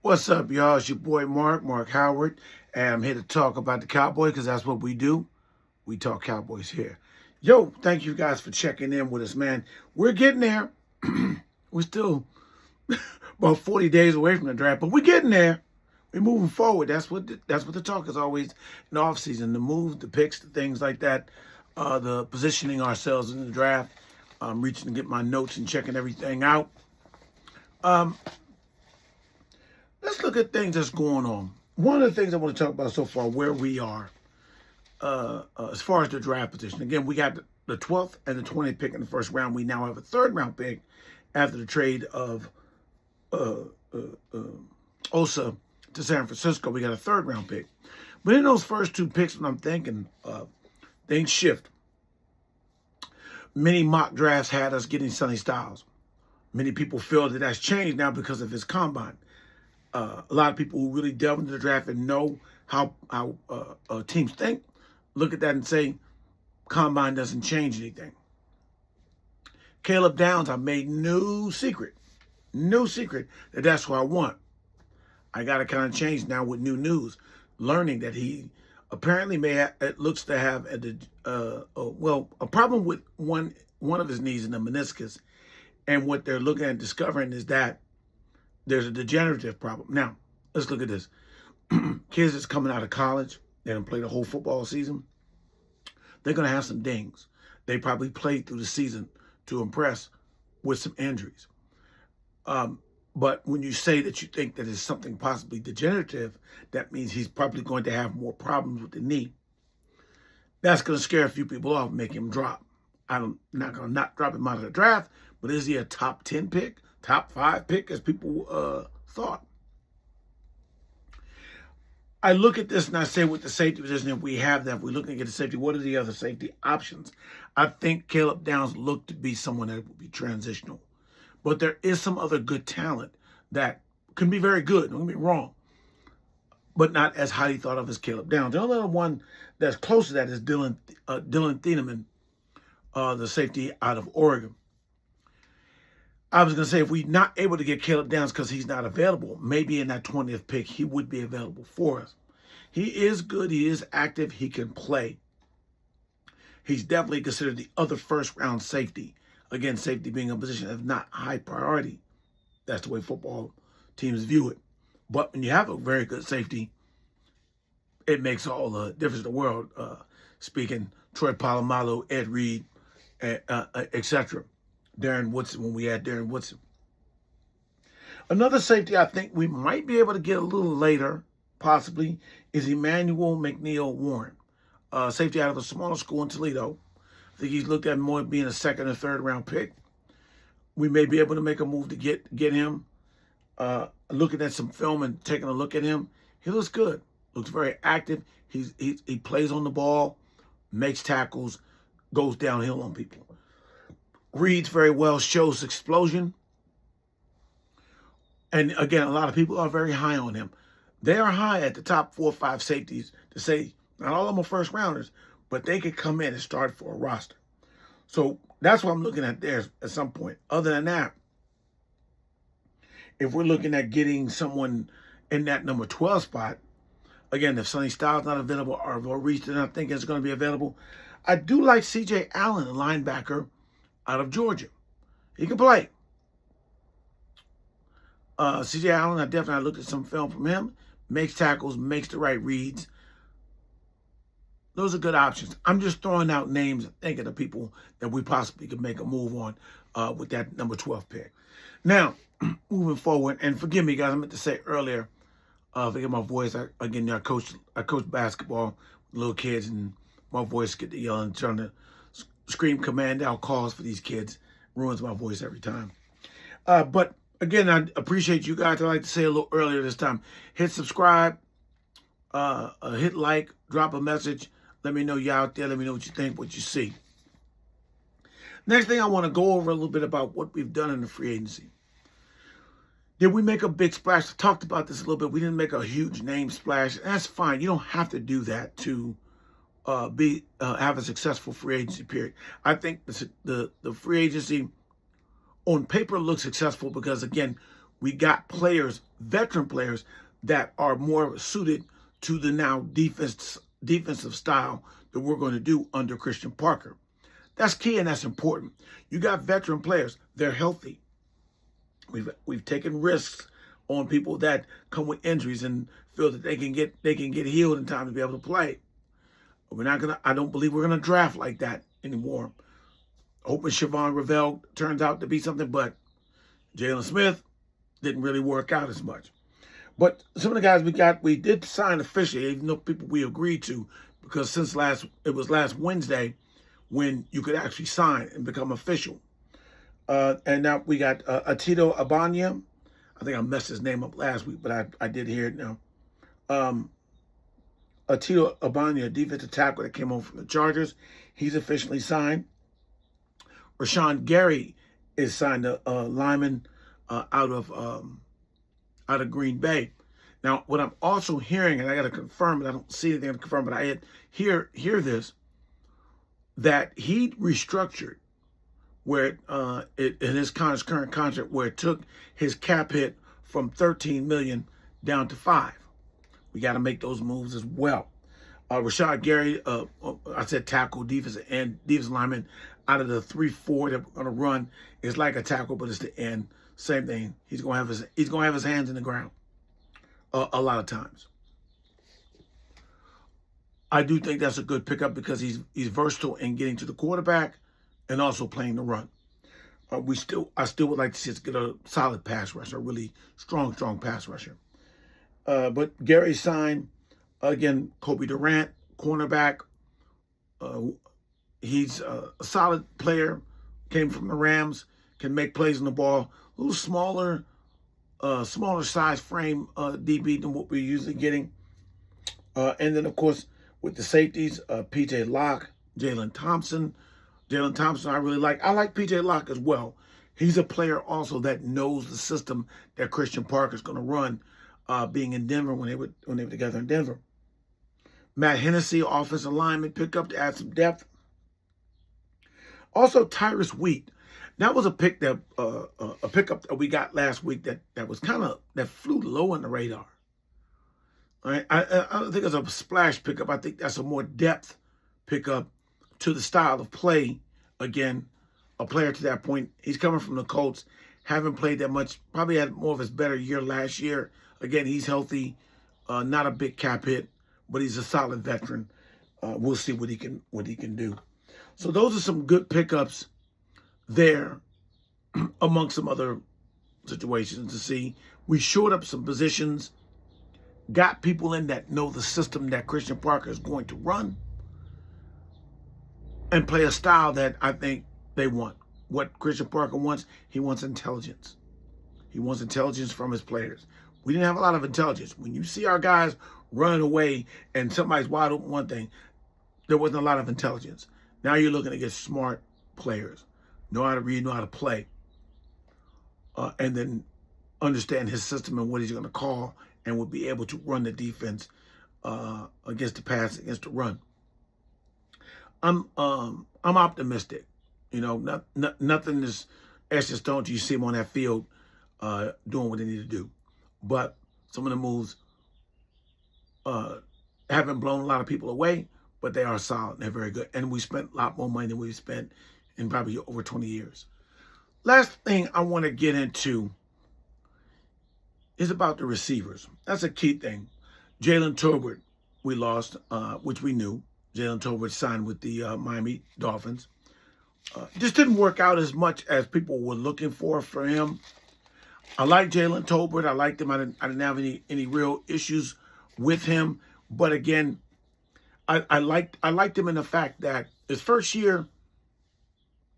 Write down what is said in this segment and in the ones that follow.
What's up, y'all? It's your boy Mark Howard, and I'm here to talk about the Cowboys because that's what we do. We talk Cowboys here. Yo, thank you guys for checking in with us, man. We're getting there. We're still about 40 days away from the draft, but we're getting there. We're moving forward. That's what the talk is always in the offseason. The moves, the picks, the things like that, the positioning ourselves in the draft. I'm reaching to get my notes and checking everything out. Um, let's look at things that's going on. One of the things I want to talk about so far, where we are as far as the draft position. Again, we got the 12th and the 20th pick in the first round. We now have a third round pick after the trade of Osa to San Francisco. We got a third round pick. But in those first two picks, when I'm thinking, things shift. Many mock drafts had us getting Sonny Styles. Many people feel that that's changed now because of his combine. A lot of people who really delve into the draft and know how teams think look at that and say, combine doesn't change anything. Caleb Downs, I made no secret that that's what I want. I got to kind of change now with new news, learning that he apparently it looks to have a problem with one of his knees in the meniscus, and what they're looking at discovering is that there's a degenerative problem. Now, let's look at this. Kids that's coming out of college, they didn't play the whole football season. They're going to have some dings. They probably played through the season to impress with some injuries. But when you say that you think that it's something possibly degenerative, that means he's probably going to have more problems with the knee. That's going to scare a few people off and make him drop. I'm not going to not drop him out of the draft, but is he a top 10 pick, top 5 pick, as people thought? I look at this and I say with the safety position, if we have that, if we're looking at the safety, what are the other safety options? I think Caleb Downs looked to be someone that would be transitional. But there is some other good talent that can be very good, don't get me wrong, but not as highly thought of as Caleb Downs. The other one that's close to that is Dylan Thieneman, the safety out of Oregon. I was going to say, if we're not able to get Caleb Downs because he's not available, maybe in that 20th pick, he would be available for us. He is good. He is active. He can play. He's definitely considered the other first-round safety. Again, safety being a position that's not high priority. That's the way football teams view it. But when you have a very good safety, it makes all the difference in the world. Speaking Troy Polamalu, Ed Reed, etc. Darren Woodson, when we had Darren Woodson. Another safety I think we might be able to get a little later, possibly, is Emmanuel McNeil Warren. Safety out of a smaller school in Toledo. I think he's looked at more being a second or third round pick. We may be able to make a move to get him. Looking at some film and taking a look at him, he looks good. Looks very active. He plays on the ball, makes tackles, goes downhill on people. Reads very well, shows explosion. And again, a lot of people are very high on him. They are high at the top 4 or 5 safeties to say, not all of them are first rounders, but they could come in and start for a roster. So that's what I'm looking at there at some point. Other than that, if we're looking at getting someone in that number 12 spot, again, if Sonny Styles not available or Reese is not thinking it's going to be available, I do like C.J. Allen, a linebacker out of Georgia. He can play. C.J. Allen, I looked at some film from him. Makes tackles, makes the right reads. Those are good options. I'm just throwing out names and thinking of people that we possibly could make a move on with that number 12 pick. Now, moving forward, and forgive me, guys, I meant to say earlier, forget my voice. I coach basketball with little kids, and my voice get to yelling, trying to scream command out calls for these kids. Ruins my voice every time. But again, I appreciate you guys. I'd like to say a little earlier this time. Hit subscribe, hit like, drop a message. Let me know you're out there. Let me know what you think, what you see. Next thing I want to go over a little bit about what we've done in the free agency. Did we make a big splash? I talked about this a little bit. We didn't make a huge name splash. That's fine. You don't have to do that to have a successful free agency period. I think the free agency on paper looks successful because, again, we got players, veteran players, that are more suited to the now defensive style that we're going to do under Christian Parker. That's key and that's important. You got veteran players; they're healthy. We've taken risks on people that come with injuries and feel that they can get healed in time to be able to play. I don't believe we're gonna draft like that anymore. Hoping Siobhan Ravel turns out to be something, but Jalen Smith didn't really work out as much. But some of the guys we did sign officially, even though people we agreed to, because since it was last Wednesday when you could actually sign and become official. And now we got Atito Abanya. I think I messed his name up last week, but I did hear it now. Atito Abanya, defensive tackle that came over from the Chargers. He's officially signed. Rashawn Gary is signed a lineman out of Green Bay. Now, what I'm also hearing, and I got to confirm it, I don't see anything to confirm, but I hear this, that he restructured where in his current contract, where it took his cap hit from $13 million down to $5 million. We got to make those moves as well. Rashad Gary, I said tackle, defensive lineman, out of the 3-4 that we're going to run, is like a tackle, but it's the end. Same thing. He's gonna have his hands in the ground a lot of times. I do think that's a good pickup because he's versatile in getting to the quarterback and also playing the run. I still would like to see us get a solid pass rusher, a really strong pass rusher. But Gary signed again. Kobe Durant, cornerback. He's a solid player. Came from the Rams. Can make plays on the ball. A little smaller size frame DB than what we're usually getting. And then, of course, with the safeties, P.J. Locke, Jalen Thompson. Jalen Thompson, I really like. I like P.J. Locke as well. He's a player also that knows the system that Christian Parker's going to run, being in Denver when they were together in Denver. Matt Hennessy, offensive lineman, pick up to add some depth. Also, Tyrus Wheat. That was a pickup that we got last week that was that flew low on the radar. All right, I don't think it's a splash pickup. I think that's a more depth pickup to the style of play. Again, a player to that point. He's coming from the Colts, haven't played that much. Probably had more of his better year last year. Again, he's healthy, not a big cap hit, but he's a solid veteran. We'll see what he can do. So those are some good pickups there among some other situations to see. We shored up some positions, got people in that know the system that Christian Parker is going to run, and play a style that I think they want. What Christian Parker wants, he wants intelligence. He wants intelligence from his players. We didn't have a lot of intelligence. When you see our guys running away and somebody's wide open one thing, there wasn't a lot of intelligence. Now you're looking to get smart players, know how to read, know how to play, and then understand his system and what he's going to call, and will be able to run the defense against the pass, against the run. I'm optimistic. You know, nothing is etched in stone till you see him on that field doing what they need to do. But some of the moves haven't blown a lot of people away, but they are solid and they're very good. And we spent a lot more money than we've spent in probably over 20 years. Last thing I want to get into is about the receivers. That's a key thing. Jalen Tolbert, we lost, which we knew. Jalen Tolbert signed with the Miami Dolphins. Just didn't work out as much as people were looking for him. I like Jalen Tolbert. I liked him. I didn't have any real issues with him. But again, I liked him in the fact that his first year,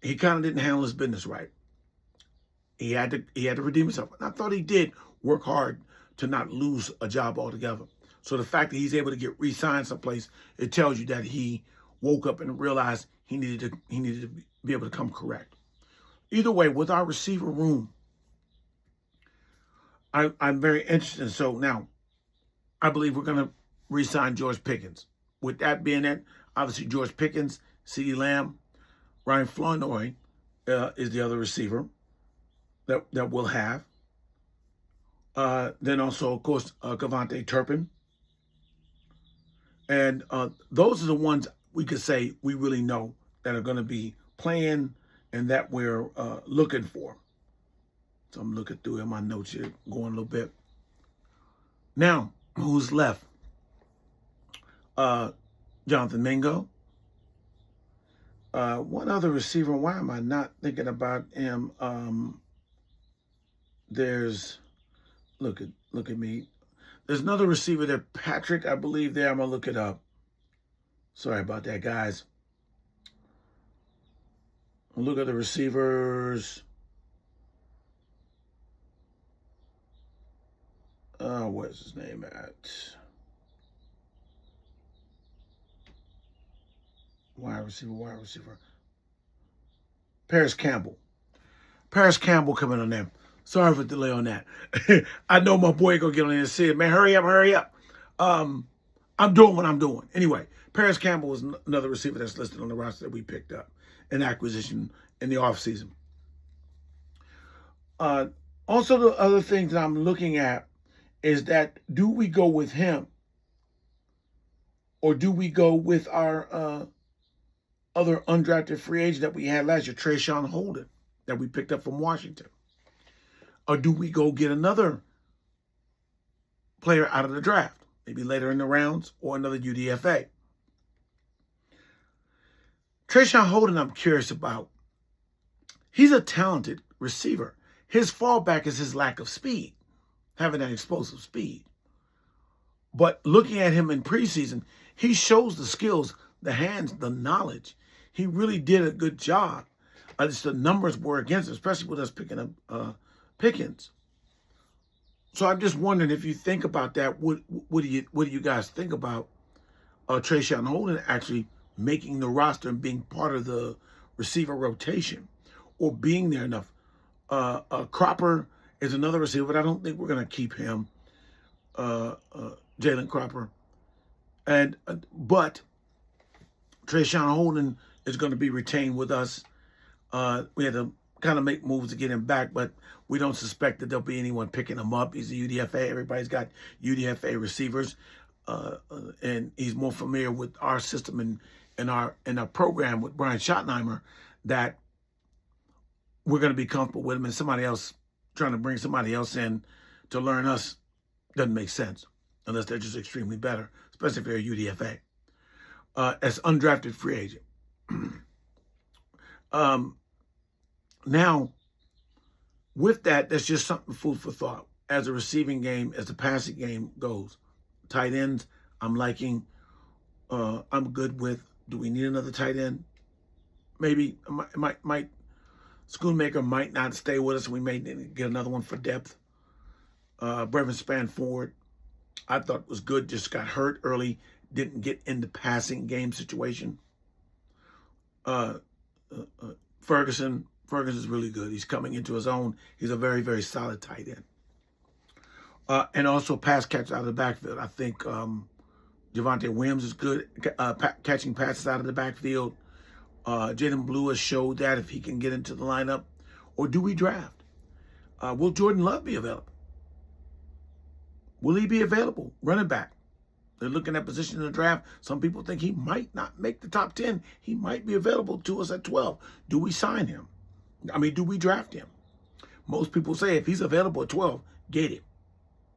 he kind of didn't handle his business right. He had to redeem himself. And I thought he did work hard to not lose a job altogether. So the fact that he's able to get re-signed someplace, it tells you that he woke up and realized he needed to be able to come correct. Either way, with our receiver room, I'm very interested. So now, I believe we're going to re-sign George Pickens. With that being it, obviously George Pickens, CeeDee Lamb, Ryan Flournoy is the other receiver that we'll have. Then also, of course, Cavante Turpin. And those are the ones we could say we really know that are going to be playing and that we're looking for. So I'm looking through in my notes here, going a little bit. Now, who's left? Jonathan Mingo. One other receiver. Why am I not thinking about him? There's look at me. There's another receiver there, Patrick, I believe. There, I'm gonna look it up. Sorry about that, guys. Look at the receivers. Where's his name at? Wide receiver. Paris Campbell. Paris Campbell coming on there. Sorry for the delay on that. I know my boy gonna get on there and say, man, hurry up. I'm doing what I'm doing. Anyway, Paris Campbell is another receiver that's listed on the roster that we picked up in acquisition in the offseason. Also, the other thing that I'm looking at is that do we go with him or do we go with our other undrafted free agent that we had last year, Trayshawn Holden, that we picked up from Washington? Or do we go get another player out of the draft, maybe later in the rounds, or another UDFA? Trayshawn Holden, I'm curious about. He's a talented receiver. His fallback is his lack of speed, having that explosive speed. But looking at him in preseason, he shows the skills, the hands, the knowledge. He really did a good job. Just the numbers were against him, especially with us picking up Pickens. So I'm just wondering if you think about that, what do you guys think about Trayshawn Holden actually making the roster and being part of the receiver rotation or being there enough? Cropper is another receiver, but I don't think we're going to keep him, Jalen Cropper. But Trayshawn Holden is going to be retained with us. We had to kind of make moves to get him back, but we don't suspect that there'll be anyone picking him up. He's a UDFA. Everybody's got UDFA receivers, and he's more familiar with our system and our program with Brian Schottenheimer that we're going to be comfortable with him. And somebody else trying to bring somebody else in to learn us doesn't make sense unless they're just extremely better, especially if they're a UDFA. As undrafted free agent. Now, with that, that's just something food for thought. As a receiving game, as the passing game goes, tight ends, I'm liking. I'm good with. Do we need another tight end? Maybe might Schoonmaker might not stay with us. We may get another one for depth. Brevin Spanford, I thought was good. Just got hurt early. Didn't get in the passing game situation. Ferguson is really good. He's coming into his own. He's a very, very solid tight end. And also pass catch out of the backfield. I think Javonte Williams is good catching passes out of the backfield. Jaden Blue has showed that if he can get into the lineup. Or do we draft? Will Jordan Love be available? Will he be available? Running back. They're looking at position in the draft. Some people think he might not make the top 10. He might be available to us at 12. Do we sign him? I mean, do we draft him? Most people say if he's available at 12, get him.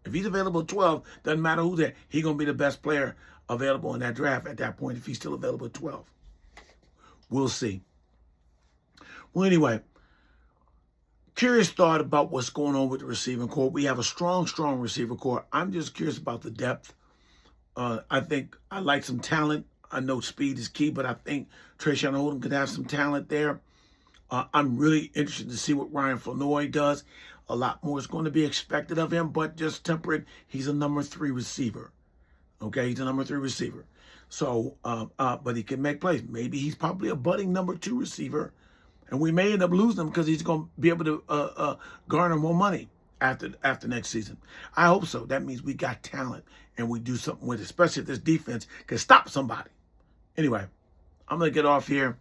If he's available at 12, doesn't matter who's there. He's going to be the best player available in that draft at that point if he's still available at 12. We'll see. Well, anyway, curious thought about what's going on with the receiving corps. We have a strong receiver corps. I'm just curious about the depth. I think I like some talent. I know speed is key, but I think Trayshawn Holden could have some talent there. I'm really interested to see what Ryan Flournoy does. A lot more is going to be expected of him, but just temper it. He's a number 3 receiver. Okay, he's a number 3 receiver. So, but he can make plays. Maybe he's probably a budding number 2 receiver, and we may end up losing him because he's going to be able to garner more money after next season. I hope so. That means we got talent and we do something with it, especially if this defense can stop somebody. Anyway, I'm going to get off here.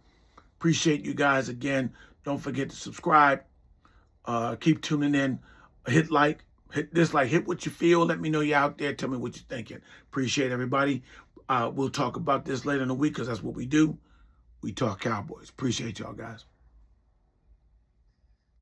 Appreciate you guys again. Don't forget to subscribe. Keep tuning in. Hit like. Hit dislike, hit what you feel. Let me know you're out there. Tell me what you're thinking. Appreciate everybody. We'll talk about this later in the week because that's what we do. We talk Cowboys. Appreciate y'all, guys.